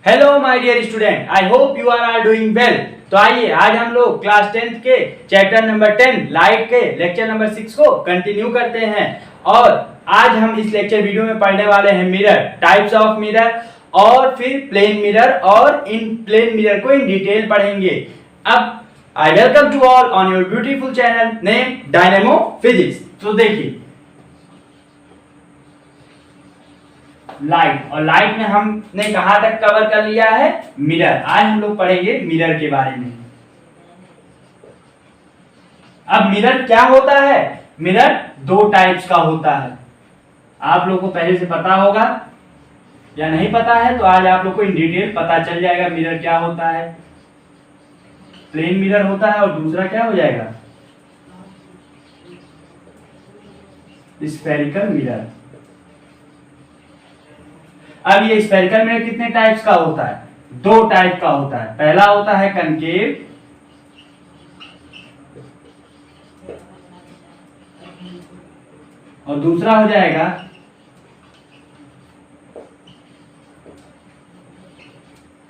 Hello my dear student, I hope you are all doing well. तो आइए आज हम लोग क्लास 10th के चैप्टर नंबर 10 लाइट के लेक्चर नंबर 6 को कंटिन्यू करते हैं। और आज हम इस लेक्चर वीडियो में पढ़ने वाले हैं मिरर, टाइप्स ऑफ मिरर और फिर प्लेन मिरर, और इन प्लेन मिरर को इन डिटेल पढ़ेंगे। अब I welcome to all on your beautiful channel name dynamo physics. तो देखिए लाइट, और लाइट में हमने कहां तक कवर कर लिया है? मिरर। आज हम लोग पढ़ेंगे मिरर के बारे में। अब मिरर क्या होता है? मिरर दो टाइप्स का होता है। आप लोग को पहले से पता होगा या नहीं पता है, तो आज आप लोग को इन डिटेल पता चल जाएगा मिरर क्या होता है। प्लेन मिरर होता है और दूसरा क्या हो जाएगा? Spherical mirror. अब ये स्फेरिकल मिरर कितने टाइप्स का होता है? दो टाइप का होता है। पहला होता है कनकेव और दूसरा हो जाएगा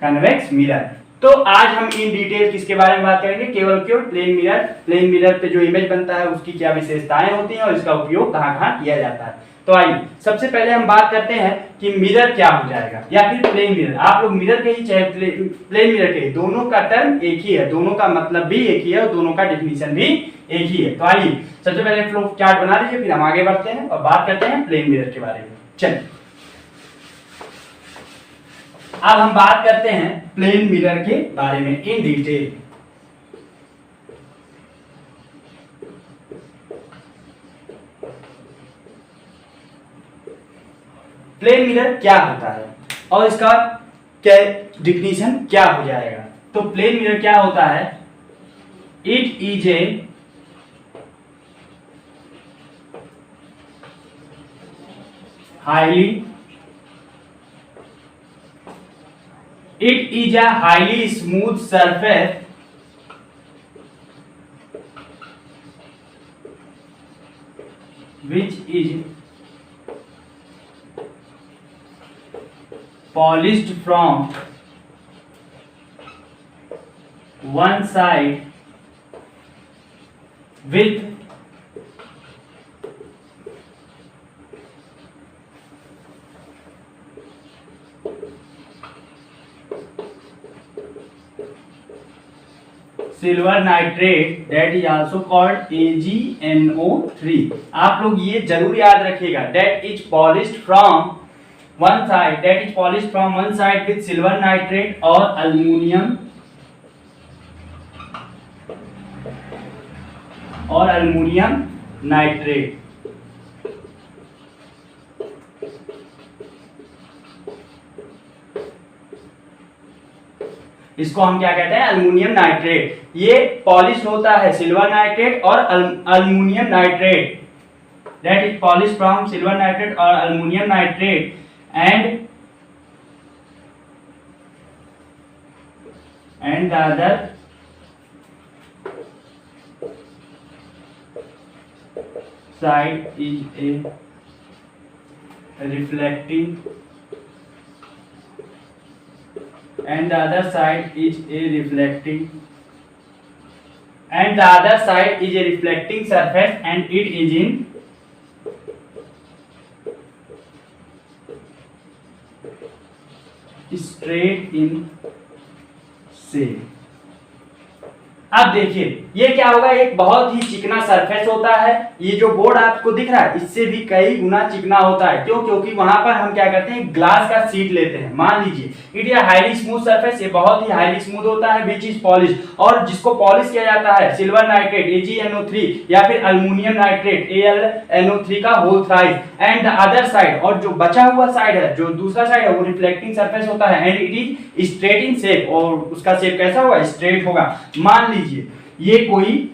कन्वेक्स मिरर। तो आज हम इन डिटेल किसके बारे में बात करेंगे? केवल प्लेन मिरर। प्लेन मिरर पे जो इमेज बनता है उसकी क्या विशेषताएं होती हैं और इसका उपयोग कहां-कहां किया जाता है। तो आइए सबसे पहले हम बात करते हैं कि मिरर क्या हो जाएगा या फिर प्लेन मिरर। आप लोग मिरर के ही चाहे प्लेन मिरर के, दोनों का टर्म एक ही है, दोनों का मतलब भी एक ही है और दोनों का डेफिनेशन भी एक ही है। तो आइए सबसे पहले फ्लो चार्ट बना लीजिए, फिर हम आगे बढ़ते हैं और बात करते हैं प्लेन मिरर के बारे में। चलिए अब हम बात करते हैं प्लेन मिरर के बारे में इन डिटेल। प्लेन मिरर क्या होता है और इसका क्या डिफिनीशन क्या हो जाएगा? तो प्लेन मिरर क्या होता है? It is a highly smooth surface which is polished from one side with silver nitrate that is also called AgNO3। आप लोग ये जरूर याद रखिएगा, that is polished from one side with silver nitrate और अल्युमिनियम नाइट्रेट। इसको हम क्या कहते हैं? Aluminium nitrate. ये पॉलिश होता है सिल्वर नाइट्रेट और aluminium nitrate, that is polish from silver nitrate और aluminium nitrate and the other side is a reflecting surface and it is in straight in shape। अब देखिए ये क्या होगा? एक बहुत ही चिकना सरफेस होता है। ये जो बोर्ड आपको दिख रहा है इससे भी कई गुना चिकना होता है। क्यों? क्योंकि वहां पर हम क्या करते हैं? ग्लास का शीट लेते हैं। मान लीजिए it is highly smooth surface, ये बहुत ही हाईली स्मूथ होता है, विच इज पॉलिश, और जिसको पॉलिश किया जाता है सिल्वर नाइट्रेट AgNO3 या फिर अल्युमिनियम नाइट्रेट AlNO3 का whole thrice, and the other side, और जो बचा हुआ साइड है, जो दूसरा साइड है, वो रिफ्लेक्टिंग सरफेस होता है and it is straight in shape, और उसका शेप कैसा होगा? स्ट्रेट होगा। मान लीजिए ये कोई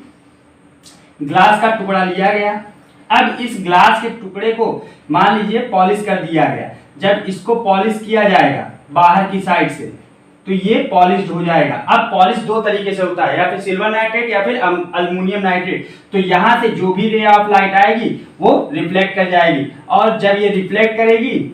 ग्लास का टुकड़ा लिया गया। अब इस ग्लास के टुकड़े को मान लीजिए पॉलिश कर दिया गया। जब इसको पॉलिश किया जाएगा बाहर की साइड से तो ये पॉलिश्ड हो जाएगा। अब पॉलिश दो तरीके से होता है, या फिर सिल्वर नाइट्रेट या फिर अल्युमिनियम नाइट्रेट। तो यहां से जो भी रे ऑफ लाइट आएगी वो रिफ्लेक्ट कर जाएगी, और जब ये रिफ्लेक्ट करेगी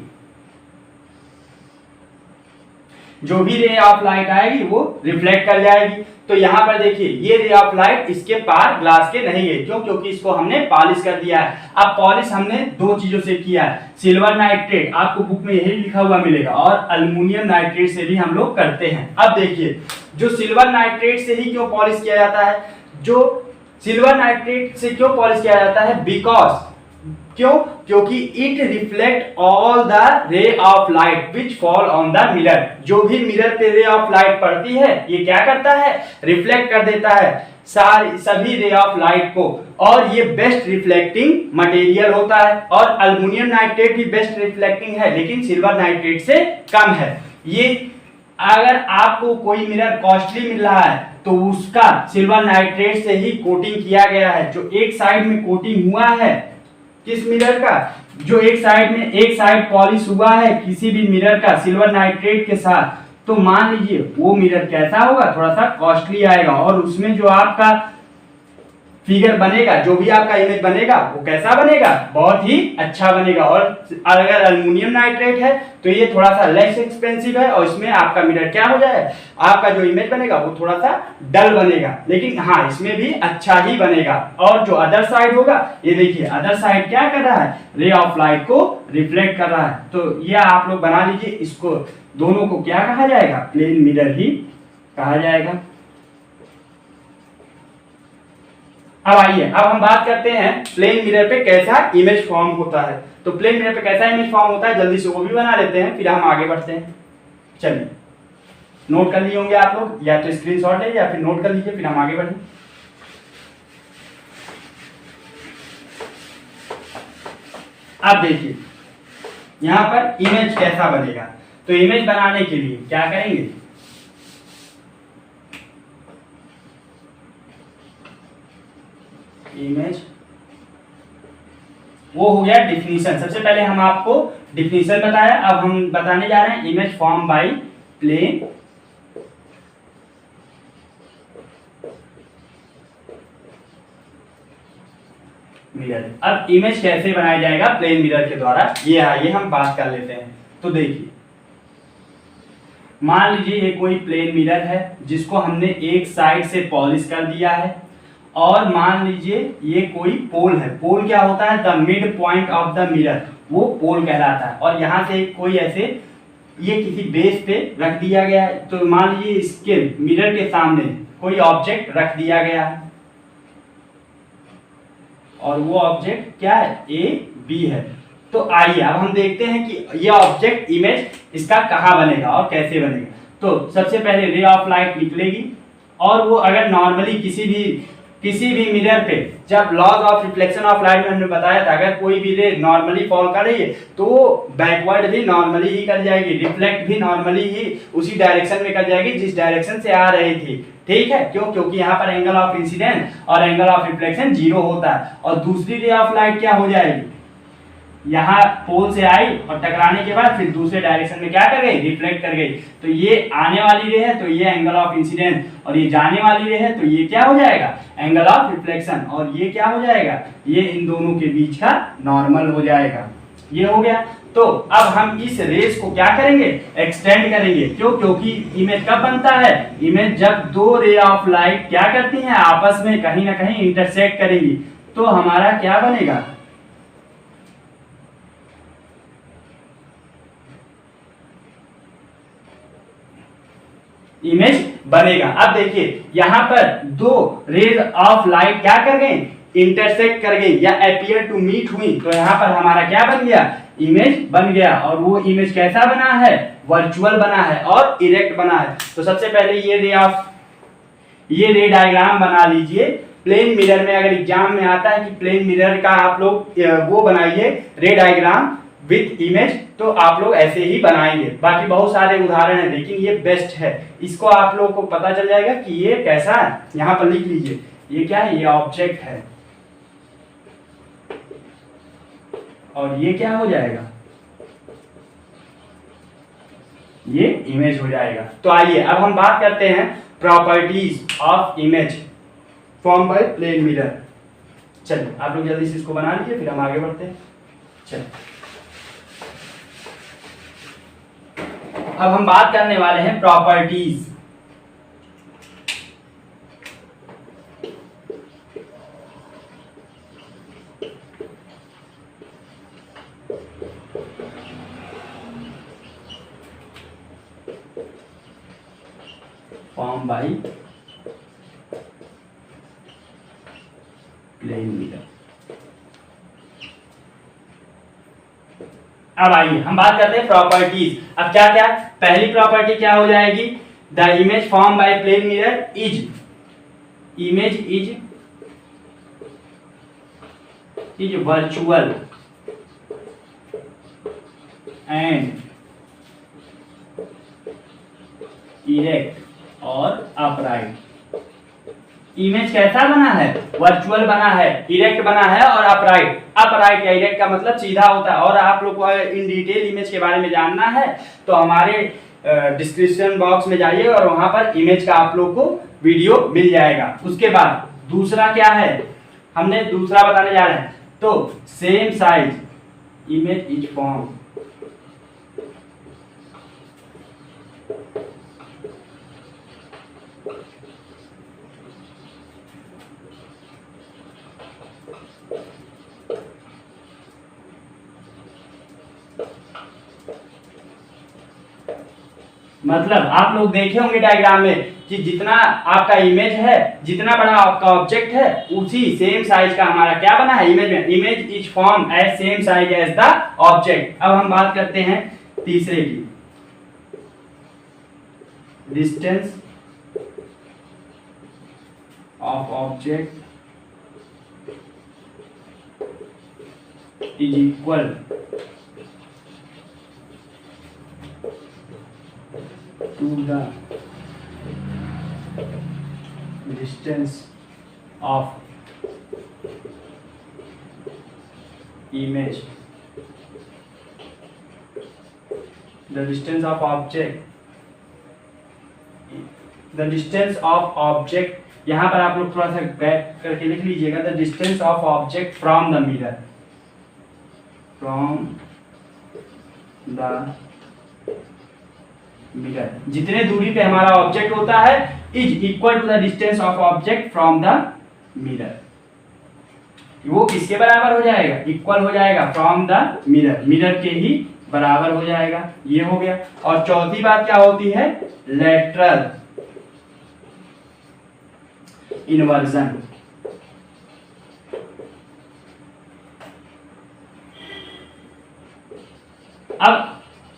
जो भी रे ऑफ लाइट आएगी वो रिफ्लेक्ट कर जाएगी। तो यहाँ पर देखिए ये रे ऑफ लाइट इसके पार ग्लास के नहीं गई, क्यों? क्योंकि इसको हमने पॉलिश कर दिया है। अब पॉलिश हमने दो चीजों से किया है, सिल्वर नाइट्रेट, आपको बुक में यही लिखा हुआ मिलेगा, और एल्युमिनियम नाइट्रेट से भी हम लोग करते हैं। अब देखिए जो सिल्वर नाइट्रेट से ही क्यों पॉलिश किया जाता है, जो सिल्वर नाइट्रेट से क्यों पॉलिश किया जाता है, बिकॉज क्यों? क्योंकि it reflect all the ray of light which fall on the mirror. जो भी मिरर पे रे ऑफ लाइट पड़ती है ये क्या करता है, रिफ्लेक्ट कर देता है सारी सभी रे ऑफ लाइट को, और ये बेस्ट रिफ्लेक्टिंग मटेरियल होता है। और एल्युमिनियम नाइट्रेट भी बेस्ट रिफ्लेक्टिंग है, लेकिन सिल्वर नाइट्रेट से कम है। ये अगर आपको कोई मिरर कॉस्टली मिल रहा है तो उसका सिल्वर नाइट्रेट से ही कोटिंग किया गया है। जो एक साइड में कोटिंग हुआ है किस मिरर का, जो एक साइड पॉलिश हुआ है किसी भी मिरर का सिल्वर नाइट्रेट के साथ, तो मान लीजिए वो मिरर कैसा होगा, थोड़ा सा कॉस्टली आएगा, और उसमें जो आपका फिगर बनेगा, जो भी आपका इमेज बनेगा वो कैसा बनेगा, बहुत ही अच्छा बनेगा। और अगर एल्युमिनियम नाइट्रेट है तो ये थोड़ा सा लेस एक्सपेंसिव है, और इसमें आपका मिरर क्या हो जाए, आपका जो इमेज बनेगा वो थोड़ा सा डल बनेगा, लेकिन हाँ इसमें भी अच्छा ही बनेगा। और जो अदर साइड होगा, ये देखिए अदर साइड क्या कर रहा है, रे ऑफ लाइट को रिफ्लेक्ट कर रहा है। तो ये आप लोग बना लीजिए, इसको दोनों को क्या कहा जाएगा, प्लेन मिरर ही कहा जाएगा। अब आइए, अब हम बात करते हैं प्लेन मिरर पे कैसा इमेज फॉर्म होता है। तो प्लेन मिरर पे कैसा इमेज फॉर्म होता है, जल्दी से वो भी बना लेते हैं, फिर हम आगे बढ़ते हैं। चलिए नोट कर लिए होंगे आप लोग, या तो स्क्रीनशॉट है या फिर नोट कर लीजिए, फिर हम आगे बढ़ें। अब देखिए यहां पर इमेज कैसा बनेगा। तो इमेज बनाने के लिए क्या करेंगे, इमेज वो हो गया डिफिनीशन। सबसे पहले हम आपको डिफिनीशन बताया, अब हम बताने जा रहे हैं image form by plane mirror. अब इमेज कैसे बनाया जाएगा प्लेन मिरर के द्वारा, ये आइए हम बात कर लेते हैं। तो देखिए मान लीजिए ये कोई प्लेन मिरर है जिसको हमने एक साइड से पॉलिश कर दिया है, और मान लीजिए ये कोई पोल है, पोल क्या होता है, the mid point of the mirror, वो पोल कहलाता है। और यहाँ से कोई ऐसे ये किसी बेस पे रख दिया गया है, तो मान लीजिए इसके मिरर के सामने कोई ऑब्जेक्ट रख दिया गया है, और वो ऑब्जेक्ट क्या है, ए बी है। तो आइए अब हम देखते हैं कि ये ऑब्जेक्ट इमेज इसका कहाँ बनेगा और कैसे बनेगा। तो सबसे पहले रे ऑफ लाइट निकलेगी, और वो अगर नॉर्मली किसी भी मिरर पे, जब laws of reflection of light में हमने बताया था, अगर कोई भी रे नॉर्मली फॉल कर रही है तो वो बैकवर्ड भी नॉर्मली ही कर जाएगी, रिफ्लेक्ट भी नॉर्मली ही उसी डायरेक्शन में कर जाएगी जिस डायरेक्शन से आ रही थी। ठीक है, क्यों? क्योंकि यहाँ पर एंगल ऑफ इंसिडेंस और एंगल ऑफ रिफ्लेक्शन 0 होता है। और दूसरी रे ऑफ लाइट क्या हो जाएगी, यहाँ पोल से आई और टकराने के बाद फिर दूसरे डायरेक्शन में क्या कर गई, रिफ्लेक्ट कर गई। तो ये आने वाली रे है तो ये एंगल ऑफ इंसिडेंस, और ये जाने वाली रे है तो ये क्या हो जाएगा, एंगल ऑफ रिफ्लेक्शन, और ये क्या हो जाएगा, ये इन दोनों के बीच का नॉर्मल हो जाएगा। ये हो गया। तो अब हम इस रेस को क्या करेंगे, एक्सटेंड करेंगे। क्यों? क्योंकि इमेज कब बनता है, इमेज जब दो रे ऑफ लाइट क्या करती हैं, आपस में कहीं ना कहीं इंटरसेक्ट करेंगी, तो हमारा क्या बनेगा, इमेज बनेगा। अब देखिए यहाँ पर दो रेज ऑफ लाइट क्या कर गए, इंटरसेक्ट कर गई या अपीयर टू मीट हुई, तो यहाँ पर हमारा क्या बन गया, इमेज बन गया। और वो इमेज कैसा बना है, वर्चुअल बना है और इरेक्ट बना है। तो सबसे पहले ये रे डायग्राम बना लीजिए। प्लेन मिरर में अगर एग्जाम में आता है कि प्लेन मिरर का आप लोग वो बनाइए रे डायग्राम विथ इमेज, तो आप लोग ऐसे ही बनाएंगे। बाकी बहुत सारे उदाहरण हैं, लेकिन ये बेस्ट है। इसको आप लोग को पता चल जाएगा कि ये कैसा है। यहाँ पर लिख लीजिए, ये क्या है, ये ऑब्जेक्ट है, और ये क्या हो जाएगा, ये इमेज हो जाएगा। तो आइए अब हम बात करते हैं properties of image form by plane mirror. चलिए आप लोग जल्दी से इसको बना लीजिए, फिर हम आगे बढ़ते हैं। चलिए अब हम बात करने वाले हैं properties. Form by plane mirror. अब आइए हम बात करते हैं प्रॉपर्टीज। अब क्या क्या, पहली प्रॉपर्टी क्या हो जाएगी, the image form by plane mirror is, image is virtual and erect और अपराइट। इमेज कैसा बना है, वर्चुअल बना है, इरेक्ट बना है और अपराइट। अपराइट या इरेक्ट का मतलब सीधा होता है। और आप लोग को इन डिटेल इमेज के बारे में जानना है तो हमारे डिस्क्रिप्शन बॉक्स में जाइए और वहां पर इमेज का आप लोग को वीडियो मिल जाएगा। उसके बाद दूसरा क्या है, हमने दूसरा बताने जा रहे हैं, तो same size image is form, मतलब आप लोग देखे होंगे डायग्राम में कि जितना आपका इमेज है, जितना बड़ा आपका ऑब्जेक्ट है, उसी सेम साइज का हमारा क्या बना है इमेज में। Image is form as same size as the object. अब हम बात करते हैं तीसरे की, distance of object is equal to the distance of image, the distance of object, the distance of object। यहाँ पर आप लोग थोड़ा सा बैक करके लिख लीजिएगा, the distance of object from the mirror, from the mirror, जितने दूरी पे हमारा ऑब्जेक्ट होता है is equal to the distance of object from the mirror. वो किसके बराबर हो जाएगा, इक्वल हो जाएगा फ्रॉम द मिरर, मिरर के ही बराबर हो जाएगा। ये हो गया। और चौथी बात क्या होती है, लेटरल इन्वर्जन। अब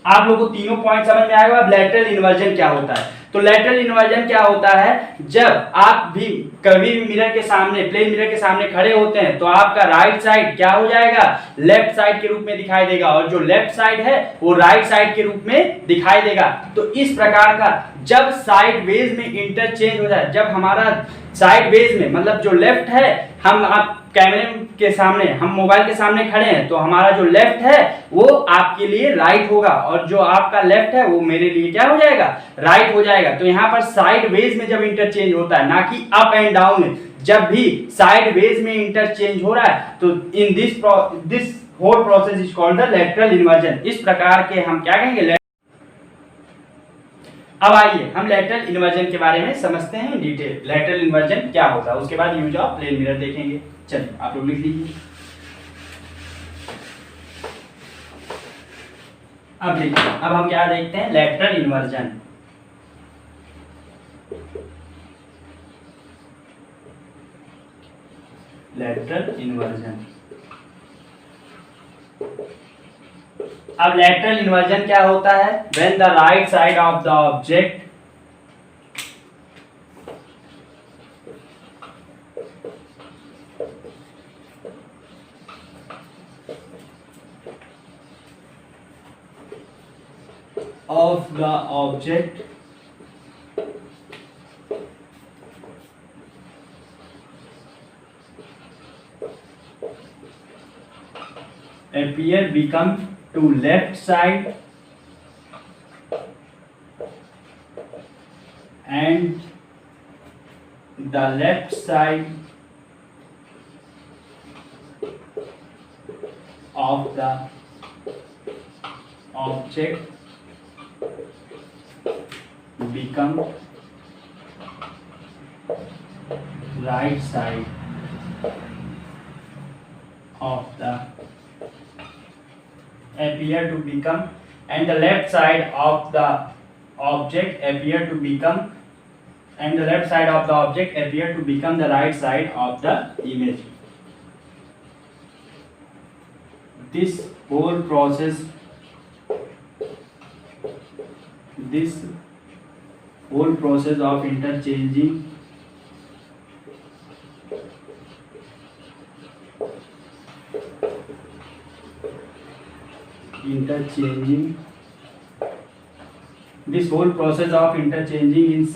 आप लोगों को तीनों पॉइंट समझ में आएगा। अब लैटरल इन्वर्जन क्या होता है, तो लैटरल इन्वर्जन क्या होता है, जब आप भी कभी भी मिरर के सामने, प्लेन मिरर के सामने खड़े होते हैं तो आपका राइट साइड क्या हो जाएगा, लेफ्ट साइड के रूप में दिखाई देगा, और जो लेफ्ट साइड है वो राइट साइड के रूप में दिखाई देगा। तो इस प्रकार का जब साइड वेज में इंटरचेंज हो जाए, जब हमारा साइड वेज में मतलब जो लेफ्ट है, हम आप कैमरे के सामने, हम मोबाइल के सामने खड़े हैं तो हमारा जो लेफ्ट है वो आपके लिए राइट होगा, और जो आपका लेफ्ट है वो मेरे लिए क्या हो जाएगा, राइट हो जाएगा। तो यहाँ पर साइड वेज में जब इंटरचेंज होता है, ना कि अप एंड डाउन में, जब भी साइड वेज में इंटरचेंज हो रहा है तो in this whole process is called the lateral inversion. इस प्रकार के हम क्या कहेंगे। अब आइए हम लेटरल इन्वर्जन के बारे में समझते हैं डिटेल, लेटरल इन्वर्जन क्या होता है, उसके बाद यूज ऑफ प्लेन मिरर देखेंगे। चलिए आप लोग लिख लीजिए। अब देखिए, अब हम क्या देखते हैं, लेटरल इन्वर्जन। लेटरल इन्वर्जन, अब लेटरल इन्वर्जन क्या होता है, when the right side of the object of the object appear become to left side and the left side of the object become right side of the appear to become and the left side of the object appear to become and the left side of the object appear to become the right side of the image. This whole process of interchanging this whole process of interchanging in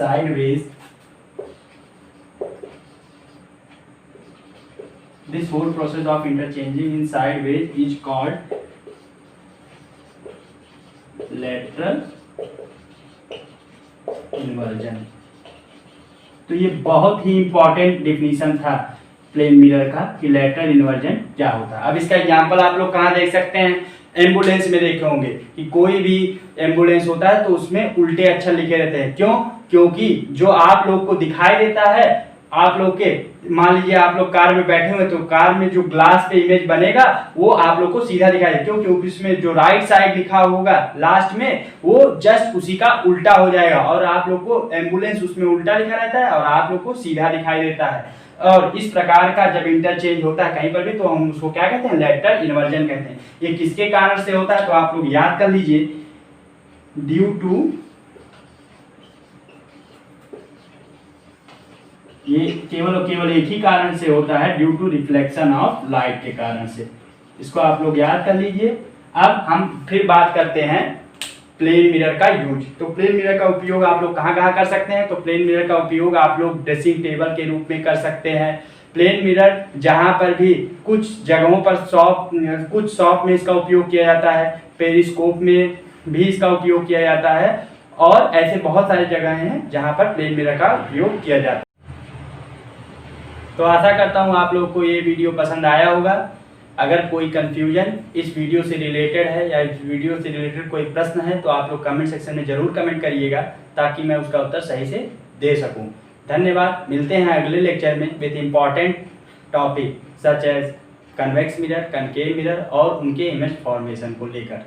sideways is called lateral inversion. तो ये बहुत ही important definition था plane mirror का कि lateral inversion क्या होता है। अब इसका एग्जांपल आप लोग कहाँ देख सकते हैं, एम्बुलेंस में देखे होंगे कि कोई भी एम्बुलेंस होता है तो उसमें उल्टे अक्षर लिखे रहते हैं। क्यों? क्योंकि जो आप लोग को दिखाई देता है, आप लोग के मान लीजिए आप लोग कार में बैठे हुए तो कार में जो ग्लास पे इमेज बनेगा वो आप लोग को सीधा दिखाई देगा। क्यों? क्योंकि उसमें जो राइट साइड लिखा होगा लास्ट में वो जस्ट उसी का उल्टा हो जाएगा और आप लोग को एम्बुलेंस उसमें उल्टा लिखा रहता है और आप लोग को सीधा दिखाई देता है। और इस प्रकार का जब इंटरचेंज होता है कहीं पर भी तो हम उसको क्या कहते हैं, लेटरल इन्वर्जन कहते हैं। ये किसके कारण से होता है तो आप लोग याद कर लीजिए, ड्यू टू, ये केवल एक ही कारण से होता है, due to reflection of light के कारण से। इसको आप लोग याद कर लीजिए। अब हम फिर बात करते हैं प्लेन मिरर का यूज। तो प्लेन मिरर का उपयोग आप लोग कहाँ कहाँ कर सकते हैं, तो प्लेन मिरर का उपयोग आप लोग ड्रेसिंग टेबल के रूप में कर सकते हैं। प्लेन मिरर जहाँ पर भी कुछ जगहों पर कुछ शॉप में इसका उपयोग किया जाता है, पेरिस्कोप में भी इसका उपयोग किया जाता है और ऐसे बहुत सारी जगह हैं जहाँ पर प्लेन मिरर का उपयोग किया जाता है। तो आशा करता हूँ आप लोगों को ये वीडियो पसंद आया होगा। अगर कोई कंफ्यूजन इस वीडियो से रिलेटेड है या इस वीडियो से रिलेटेड कोई प्रश्न है तो आप लोग कमेंट सेक्शन में ज़रूर कमेंट करिएगा ताकि मैं उसका उत्तर सही से दे सकूं। धन्यवाद। मिलते हैं अगले लेक्चर में with important topic such as convex mirror, concave mirror और उनके इमेज फॉर्मेशन को लेकर।